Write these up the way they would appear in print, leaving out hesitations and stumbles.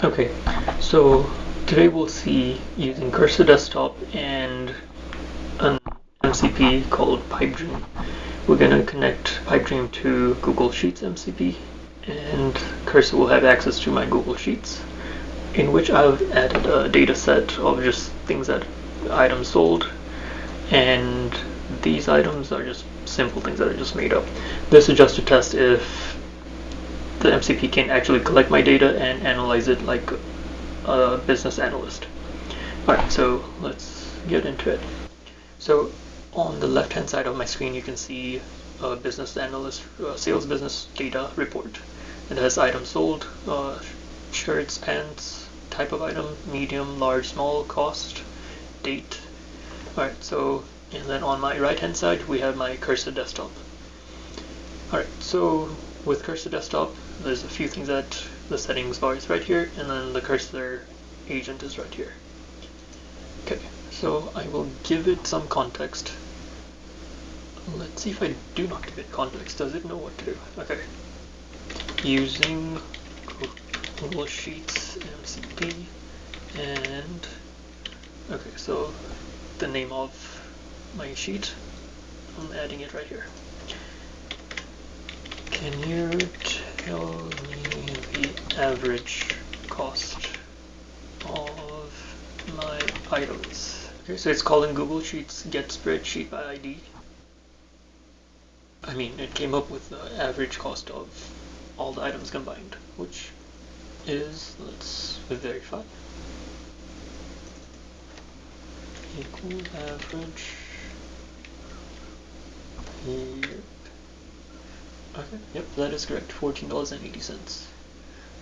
Okay, so today we'll see using Cursor Desktop and an MCP called PipeDream. We're going to connect PipeDream to Google Sheets MCP, and Cursor will have access to my Google Sheets, in which I've added a data set of just things that items sold, and these items are just simple things that I just made up. This is just to test if the MCP can actually collect my data and analyze it like a business analyst. Alright, so let's get into it. So on the left hand side of my screen you can see a business analyst sales business data report. It has items sold, shirts, pants, type of item, medium, large, small, cost, date. Alright, so and then on my right hand side we have my Cursor Desktop. Alright, so with Cursor Desktop there's a few things that the settings bar is right here, and then the cursor agent is right here. Okay, so I will give it some context. Let's see if I do not give it context. Does it know what to do? Okay. Using Google Sheets MCP, and okay, so the name of my sheet, I'm adding it right here. Can you tell me the average cost of my items? Okay, so it's calling Google Sheets get spreadsheet by ID. I mean, it came up with the average cost of all the items combined, which is, let's verify, equal average. Yep. Okay, yep, that is correct, $14.80.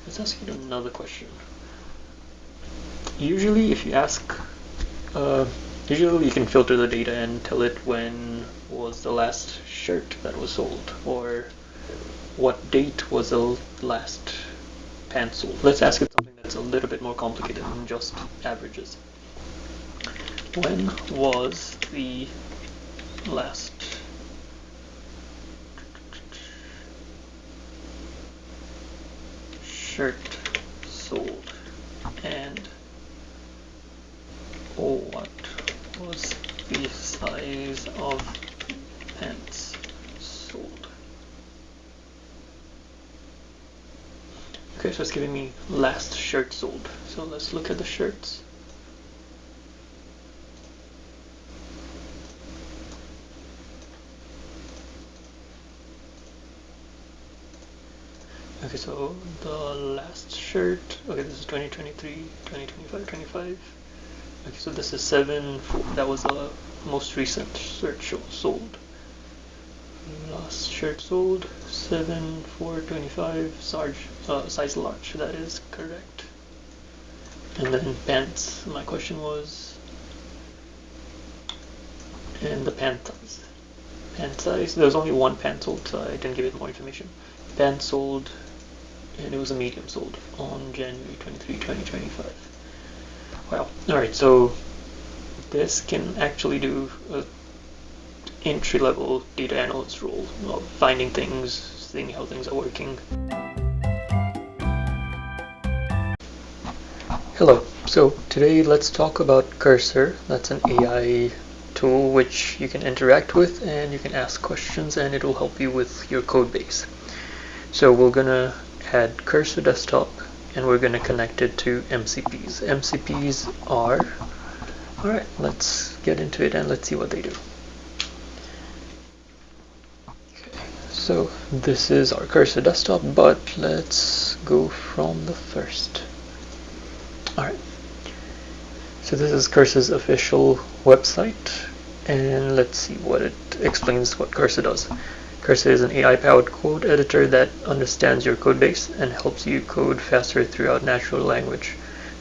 Let's ask you another question. Usually if you ask, usually you can filter the data and tell it when was the last shirt that was sold, or what date was the last pant sold. Let's ask it something that's a little bit more complicated than just averages. When was the last shirt sold, and what was the size of pants sold? Okay, so it's giving me last shirt sold. So let's look at the shirts. Okay, so the last shirt, okay, this is 2023, 2025, 25. Okay, so this is 7, that was the most recent shirt sold. Last shirt sold, 7/4/25, size large, that is correct. And then pants, my question was, and the pant size. Pant size, there was only one pant sold, so I didn't give it more information. Pant sold, and it was a medium sold on January 23, 2025. Wow. Alright, so this can actually do a entry-level data analyst role of finding things, seeing how things are working. Hello, so today let's talk about Cursor. That's an AI tool which you can interact with, and you can ask questions and it will help you with your code base. So we're gonna add Cursor Desktop and we're going to connect it to MCPs. MCPs are, alright, let's get into it and let's see what they do. Okay, so this is our Cursor Desktop, but let's go from the first. Alright, so this is Cursor's official website, and let's see what it explains what Cursor does. Cursor is an AI-powered code editor that understands your code base and helps you code faster throughout natural language.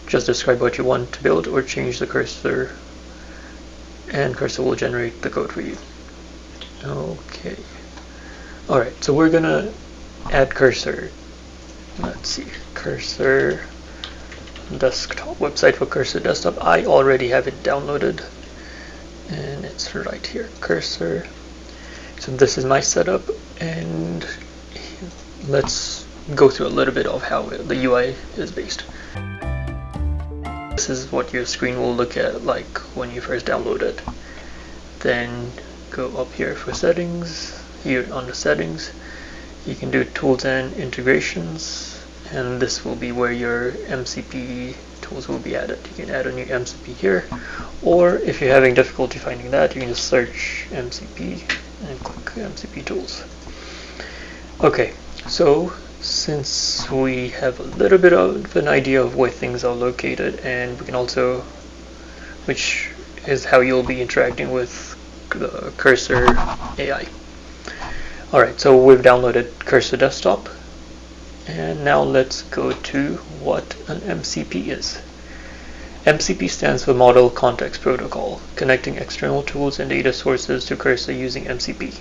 Just describe what you want to build or change the cursor, and Cursor will generate the code for you. Okay. Alright, so we're gonna add Cursor. Let's see, Cursor Desktop, website for Cursor Desktop. I already have it downloaded, and it's right here, Cursor. So this is my setup, and let's go through a little bit of how the UI is based. This is what your screen will look at like when you first download it. Then go up here for settings. Here on the settings, you can do tools and integrations, and this will be where your MCP tools will be added. You can add a new MCP here, or if you're having difficulty finding that, you can just search MCP and click MCP tools. Okay, so since we have a little bit of an idea of where things are located, and we can also, which is how you'll be interacting with the Cursor AI. Alright, so we've downloaded Cursor Desktop, and now let's go to what an MCP is. MCP stands for Model Context Protocol, connecting external tools and data sources to Cursor using MCP.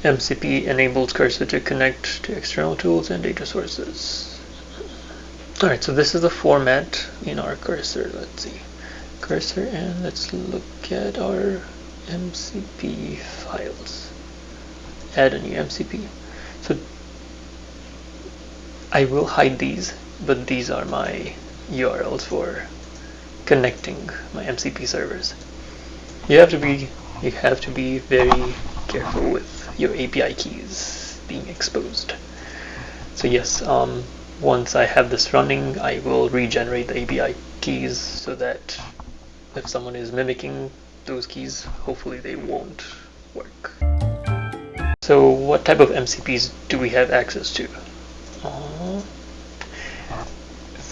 MCP enables Cursor to connect to external tools and data sources. Alright, so this is the format in our Cursor. Let's see. Cursor, and let's look at our MCP files. Add a new MCP. So I will hide these, but these are my URLs for connecting my MCP servers. You have to be very careful with your API keys being exposed. So yes, once I have this running, I will regenerate the API keys so that if someone is mimicking those keys, hopefully they won't work. So what type of MCPs do we have access to?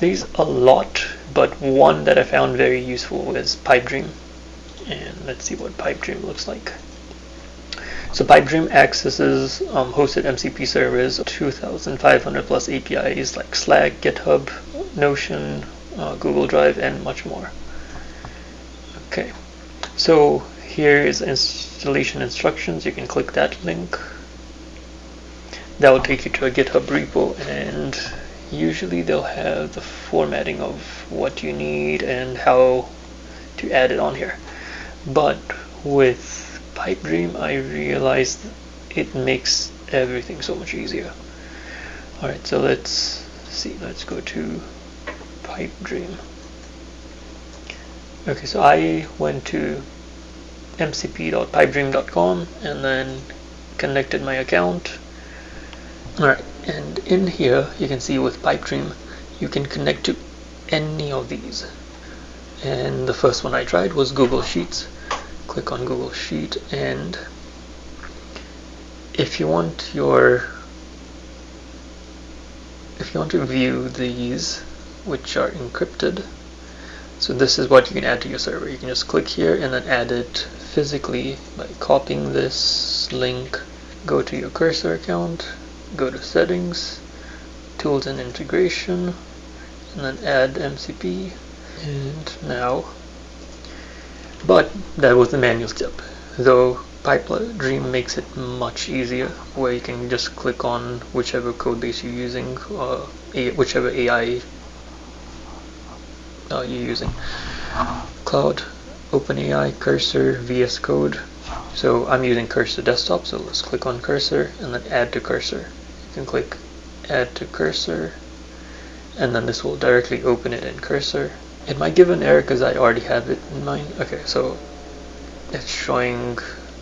There's a lot, but one that I found very useful was PipeDream. And let's see what PipeDream looks like. So PipeDream accesses hosted MCP servers, 2,500 plus APIs like Slack, GitHub, Notion, Google Drive, and much more. Okay, so here is installation instructions. You can click that link. That will take you to a GitHub repo, and usually they'll have the formatting of what you need and how to add it on here. But with PipeDream, I realized it makes everything so much easier. Alright, so let's see. Let's go to PipeDream. Okay, so I went to mcp.pipedream.com and then connected my account. Alright, and in here you can see with PipeDream you can connect to any of these. And the first one I tried was Google Sheets. Click on Google Sheet, and if you want to view these, which are encrypted, so this is what you can add to your server. You can just click here and then add it physically by copying this link. Go to your Cursor account, go to settings, tools and integration, and then add MCP. And now, but that was the manual step, though PipeDream makes it much easier, where you can just click on whichever code base you're using, whichever AI you're using. Cloud, OpenAI, Cursor, VS Code. So I'm using Cursor Desktop, so let's click on Cursor and then add to Cursor. You can click add to Cursor, and then this will directly open it in Cursor. It might give an error because I already have it in mind. Okay, so it's showing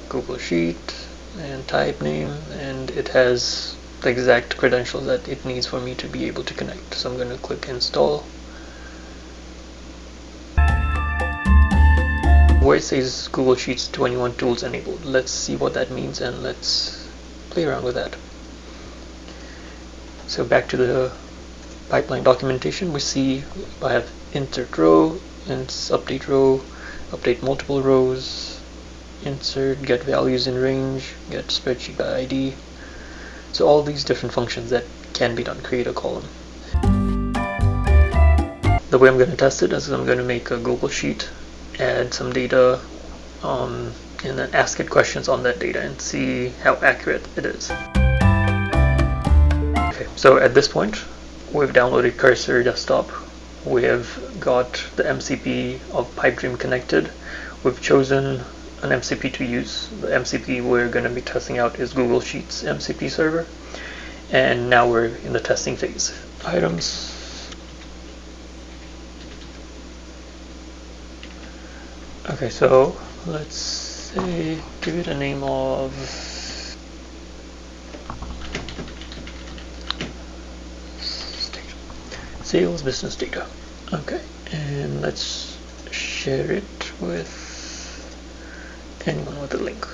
Google Sheet and type name, and it has the exact credentials that it needs for me to be able to connect. So I'm going to click install. Where it says Google Sheets 21 tools enabled, let's see what that means and let's play around with that. So back to the pipeline documentation, we see I have insert row, update row, update multiple rows, insert, get values in range, get spreadsheet by ID. So all these different functions that can be done, create a column. The way I'm going to test it is I'm going to make a Google Sheet, add some data, and then ask it questions on that data and see how accurate it is. Okay, so at this point, we've downloaded Cursor Desktop. We have got the MCP of PipeDream connected. We've chosen an MCP to use. The MCP we're going to be testing out is Google Sheets MCP server. And now we're in the testing phase. Items. Okay, so let's say give it a name of sales business data. Okay, and let's share it with anyone with a link.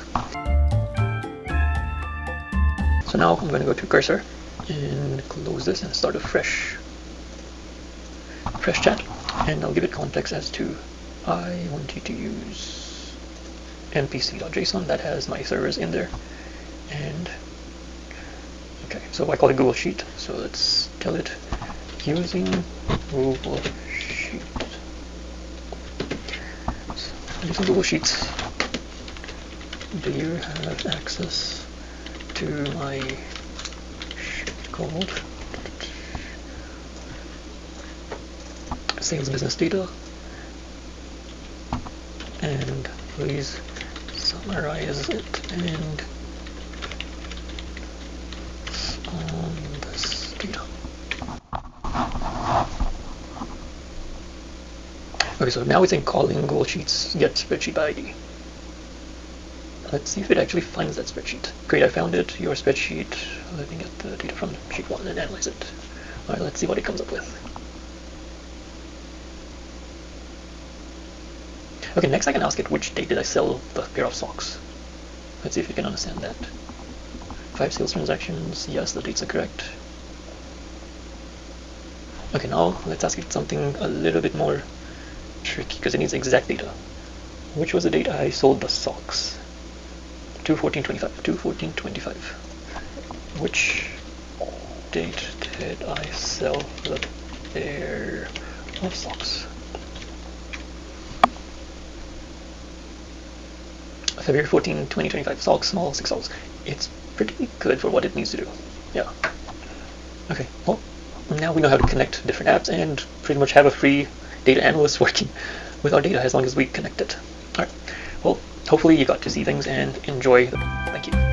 So now I'm going to go to cursor and close this and start a fresh chat, and I'll give it context as to I want you to use mpc.json that has my servers in there. And okay, so I call it Google Sheet, so let's tell it using Google Sheet. So using Google Sheets, do you have access to my sheet called sales business data, and please summarize it and on this data. Okay, so now it's in calling Google Sheets get spreadsheet by ID. Let's see if it actually finds that spreadsheet. Great, I found it. Your spreadsheet. Let me get the data from sheet 1 and analyze it. Alright, let's see what it comes up with. Okay, next I can ask it which date did I sell the pair of socks. Let's see if it can understand that. 5 sales transactions. Yes, the dates are correct. Okay, now let's ask it something a little bit more tricky because it needs exact data. Which was the date I sold the socks? 2/14/25. 2/14/25. Which date did I sell the pair of socks? February 14, 2025. Socks, small, $6. It's pretty good for what it needs to do. Yeah. Okay, well, now we know how to connect different apps and pretty much have a free data analyst working with our data as long as we connect it. Alright, well, hopefully you got to see things and enjoy them. Thank you.